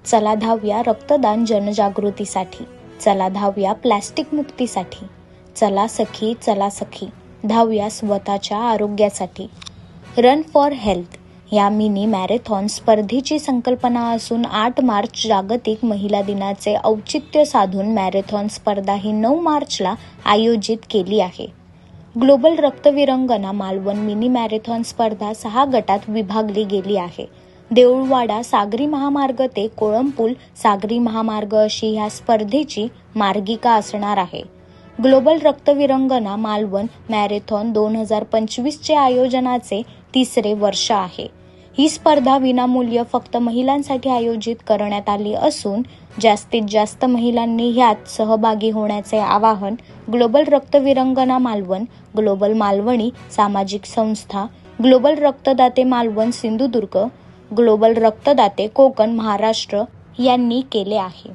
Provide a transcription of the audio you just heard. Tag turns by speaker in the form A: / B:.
A: चला धावूया रक्तदान जनजागृतीसाठी. चला धावूया प्लॅस्टिक मुक्तीसाठी. चला सखी धावूया स्वतःच्या आरोग्यासाठी. रन फॉर हेल्थ या मिनी मॅरेथॉन स्पर्धेची संकल्पना असून 8 मार्च जागतिक महिला दिनाचे औचित्य साधून मॅरेथॉन स्पर्धा ही 9 मार्चला आयोजित केली आहे. ग्लोबल रक्तविरंगना मालवण मिनी मॅरेथॉन स्पर्धा 6 गटात विभागली गेली आहे. देऊळवाडा सागरी महामार्ग ते कोळंबपूल सागरी महामार्ग अशी ह्या स्पर्धेची मार्गिका असणार आहे. ग्लोबल रक्तविरंगना मालवण मॅरेथॉन 2025 चे आयोजनाचे 3रे वर्ष आहे. ही स्पर्धा विनामूल्य फक्त महिलांसाठी आयोजित करण्यात आली असून जास्तीत जास्त महिलांनी ह्यात सहभागी होण्याचे आवाहन ग्लोबल रक्तविरंगना मालवण, ग्लोबल मालवणी सामाजिक संस्था, ग्लोबल रक्तदाते मालवण सिंधुदुर्ग, ग्लोबल रक्तदाते कोकण महाराष्ट्र यांनी केले आहे.